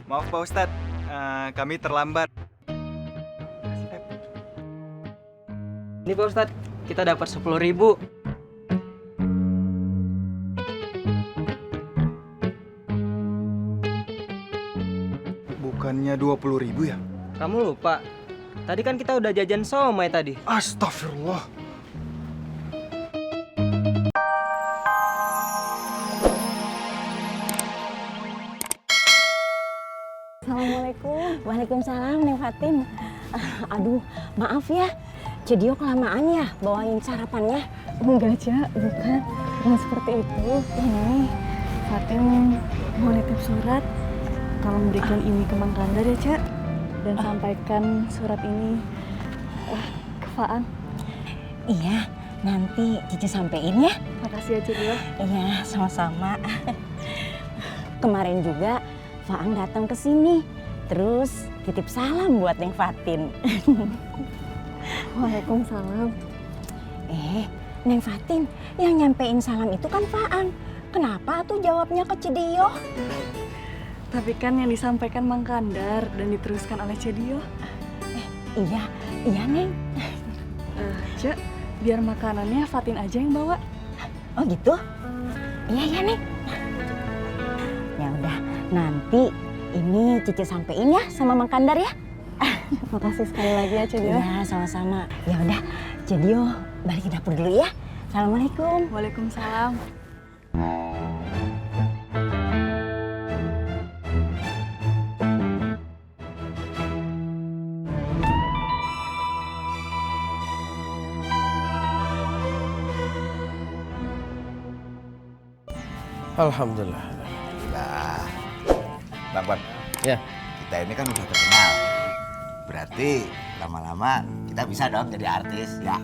Maaf Pak Ustadz, kami terlambat. Ini Pak Ustadz, kita dapat 10.000. Bukannya 20.000 ya? Kamu lupa? Tadi kan kita udah jajan somai tadi. Astagfirullah. Assalamualaikum. Waalaikumsalam, Neng Fatin. Aduh, maaf ya. Cedio kelamaan ya bawain sarapannya. Enggak, Cak. Bukan. Bukan seperti itu. Ini Fatin mau nitip surat. Tolong berikan ini ke Mang Kandar ya, Cak. Dan sampaikan surat ini ke Faang. Iya, nanti Cici sampein ya. Makasih ya, Cedio. Iya, sama-sama. Kemarin juga Faang datang ke sini. Terus titip salam buat Neng Fatin. Waalaikumsalam. Neng Fatin, yang nyampein salam itu kan Faang. Kenapa tuh jawabnya ke Cedio? Tapi kan yang disampaikan Mang Kandar dan diteruskan oleh Cedio. Iya Neng. Cak, biar makanannya Fatin aja yang bawa. Oh gitu? Iya Neng. Ya udah, nanti ini Cici sampein ya sama Mang Kandar ya. Makasih sekali lagi ya, Cedio. Iya, sama-sama. Ya udah, Cedio balik ke dapur dulu ya. Assalamualaikum. Waalaikumsalam. Alhamdulillah. Nah, Bang Bon, Ya, kita ini kan udah terkenal. Berarti lama-lama kita bisa dong jadi artis, ya.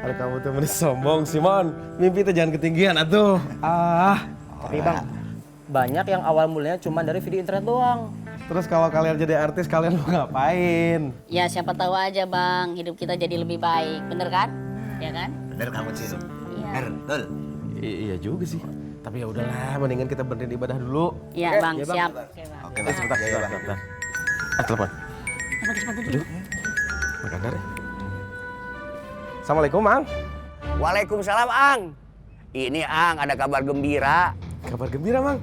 ada kamu tuh manis sombong, Simon. Mimpi tuh jangan ketinggian atuh. Tapi Bang, banyak yang awal mulanya cuma dari video internet doang. Terus kalau kalian jadi artis, kalian mau ngapain? Ya siapa tahu aja Bang, hidup kita jadi lebih baik, bener kan? Ya kan? Bener kamu sih. Iya. Bener, betul. Iya juga sih. Tapi ya udahlah, mendingan kita berhenti ibadah dulu. Iya Bang, ya, Bang. siap. Oke Bang. Oke, Bang. Sebentar, Iya, Bang. sebentar. Telepon. Cepat Aduh. Mang Kandar ya? Assalamualaikum, Mang. Waalaikumsalam, Ang. Ini, Ang, ada kabar gembira. Kabar gembira, Mang.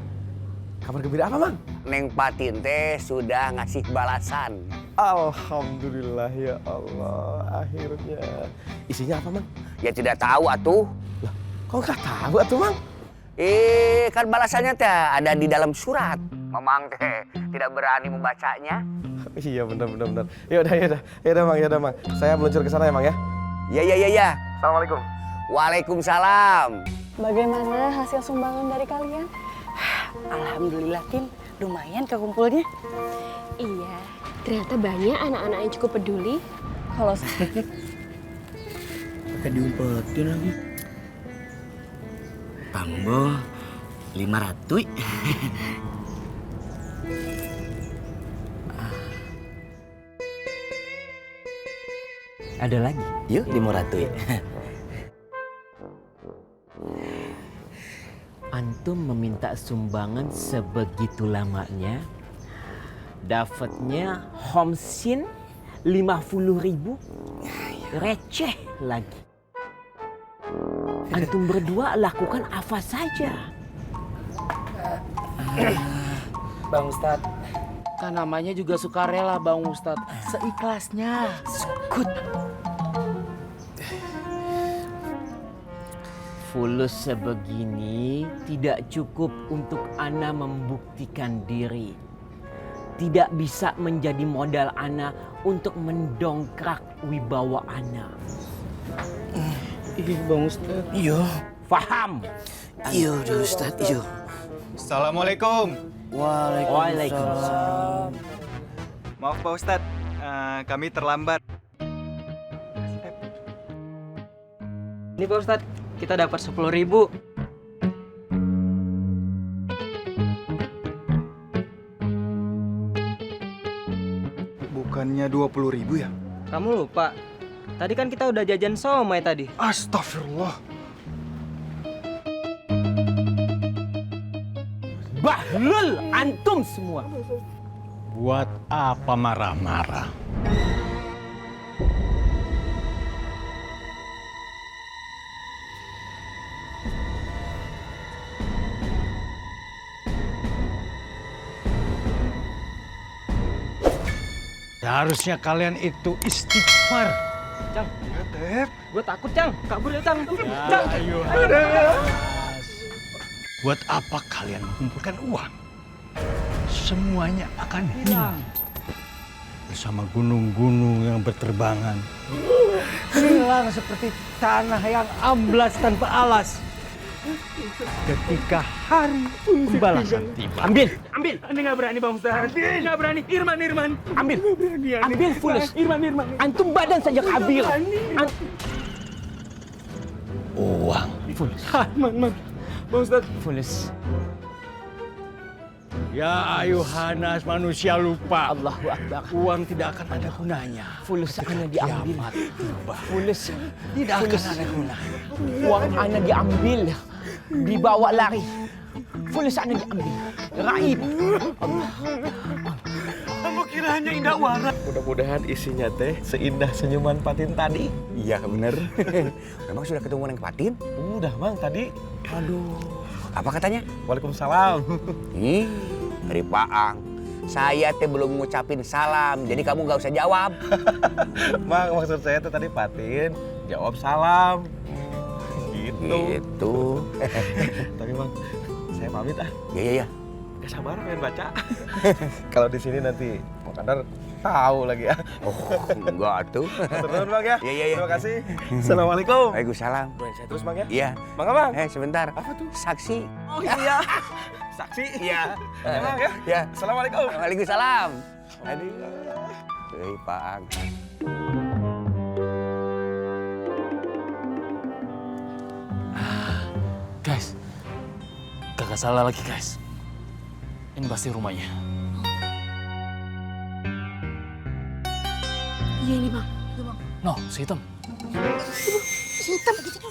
Kabar gembira apa, Mang? Neng Fatin teh sudah ngasih balasan. Alhamdulillah ya Allah, akhirnya. Isinya apa, Mang? Ya tidak tahu atuh. Lah, kok nggak tahu atuh, Mang? Kan balasannya teh ada di dalam surat. Memang teh tidak berani membacanya. Iya, benar. Ya udah, Mang. Saya meluncur ke sana ya, Mang ya. Ya. Assalamualaikum. Waalaikumsalam. Bagaimana hasil sumbangan dari kalian? Alhamdulillah, Tin. Lumayan kekumpulnya. Iya, ternyata banyak anak-anak yang cukup peduli. Kalau Pakai diumpetin lagi. Pangbo 500. Ada lagi? Yuk 500. Antum meminta sumbangan sebegitu lamanya, dapatnya homsin 50.000, receh lagi. Antum berdua lakukan apa saja. Bang Ustadz, kan namanya juga sukarela Bang Ustadz. Seikhlasnya. Sukut. Fulus sebegini tidak cukup untuk Ana membuktikan diri. Tidak bisa menjadi modal Ana untuk mendongkrak wibawa Ana. Iya Bang Ustadz. Iya. Faham? Iya, udah Ustaz, iya. Assalamualaikum. Waalaikumsalam. Maaf Pak Ustadz, kami terlambat. Ini Pak Ustadz, kita dapat 10.000. Bukannya 20.000 ya? Kamu lupa? Tadi kan kita udah jajan somai tadi. Astagfirullah. Bahlul antum semua. Buat apa marah-marah? Seharusnya kalian itu istighfar. Cang, gue takut Cang, kabur ya Cang. Ya, ayo. Buat apa kalian mengumpulkan uang? Semuanya akan hilang bersama gunung-gunung yang berterbangan. Hilang seperti tanah yang amblas tanpa alas. Ketika hari pembalasan tiba. Ambil. Ini nggak berani Bang Ustaz. Nggak berani. Irman. Ambil. Berani. Ambil fulus. Irman. Antum badan saja kabil. Uang. Fulus. Man. Bang Ustaz. Fulus. Ya ayuhanas, manusia lupa. Allahu Akbar. Uang tidak akan ada gunanya. Fulus ana diambil. Kiamat tiba. Fulus Tidak akan ada gunanya. uang ana diambil. Dibawa lari. Fulus ana diambil. Raib. Kamu kira hanya indah warna. Mudah-mudahan isinya teh seindah senyuman Patin tadi. Iya bener. Memang sudah ketemu dengan Patin? Udah Bang tadi. Aduh. Apa katanya? Waalaikumsalam. Ih, dari Paang. Saya teh belum ngucapin salam, jadi kamu nggak usah jawab. Bang, maksud saya tuh tadi Patin jawab salam. Gitu. Tapi Bang, saya pamit ah. Iya. Gak sabar pengen baca. Kalau di sini nanti Bang Kandar tahu lagi ya. Oh, enggak tuh. Turun Bang ya. Iya. Terima kasih. Assalamualaikum. Waalaikumsalam. Saya terus Bang ya. Iya. Bangga Bang. Sebentar. Apa tuh? Saksi. Oh iya. Saksi. Iya. Bang ya. Iya. Assalamualaikum. Waalaikumsalam. Aduh. Hei, Paang. Guys, kagak salah lagi guys. Ini pasti rumahnya. Iya ini bang. No, si hitam. Si hitam gitu.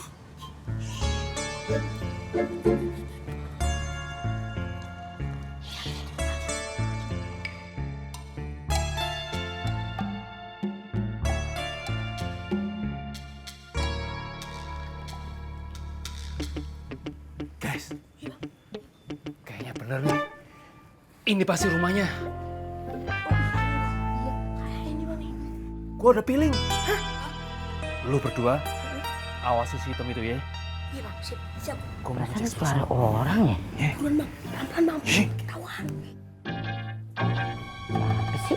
Guys, kayaknya bener nih. Ini pasti rumahnya. Gua udah feeling. Lu berdua awasi si hitam itu ya. Iya bang, siap. Gua mau Rasanya cek suara orang ya? Buruan bang, pelan-pelan bang, ketahuan. Apa sih?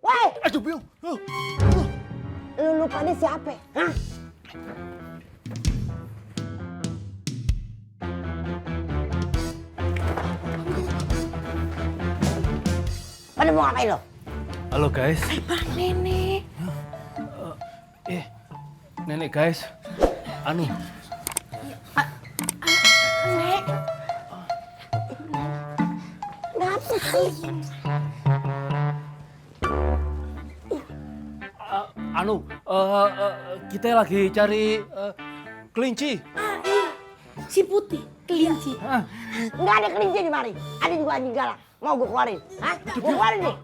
Woi! Aduh, Bill. Lu lupa dia siapa? Hah? Pada mau ngapain lo? Halo guys. Bang, nenek. Nenek guys. Anu, Nek. Ngapa kali? kita lagi cari kelinci. Si putih, kelinci. Nggak ada kelinci di mari. Ada juga anjing galak. Mau gue keluarin? Hah? Gue keluarin nih.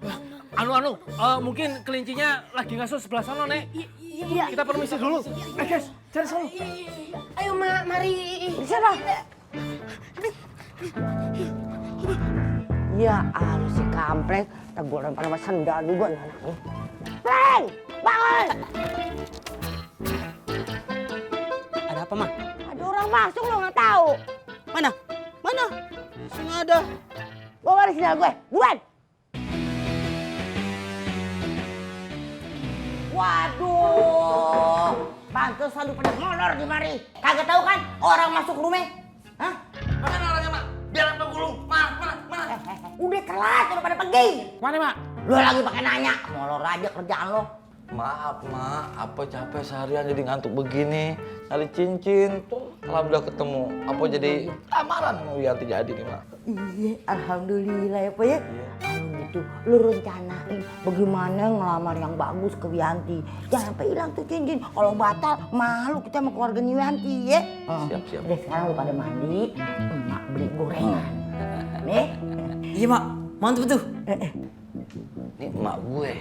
Mungkin kelincinya lagi ngasuh sebelah sana, Nek. Iya. Kita permisi dulu. Guys, cari sana. Ayo, mari. Di sana. Ya Allah si kampret. Teguran pada sendal juga nih anaknya. Pleng! Bangun! Ada apa, Ma? Ada orang masuk lo nggak tahu. Mana? Sini ada. Gue bawa sendal gue. Buan! Waduh! Pantesan lu pada molor di mari. Kagak tahu kan orang masuk rumah? Hah? Mana orangnya, Mak? Biar aku gulung. Mana? Udah telat, udah pada pergi. Mana, Mak? Lu lagi pakai nanya. Molor aja kerjaan lo. Maaf, Mak. Apa capek seharian jadi ngantuk begini. Cari cincin tuh. Alhamdulillah ketemu. Apa jadi lamaran sama Wianti jadi nih, Mak. Iya, alhamdulillah ya Pak ya. Kalau tuh lu rencanain bagaimana ngelamar yang bagus ke Wianti. Jangan sampai hilang tuh cincin. Kalau batal malu kita sama keluarga Wianti ya. Siap. Udah sekarang lu pada mandi, emak beli gorengan. Nih. Iya mak, mantep tuh. Ini emak gue,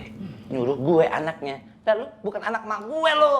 nyuruh gue anaknya. Dan lu bukan anak emak gue lo.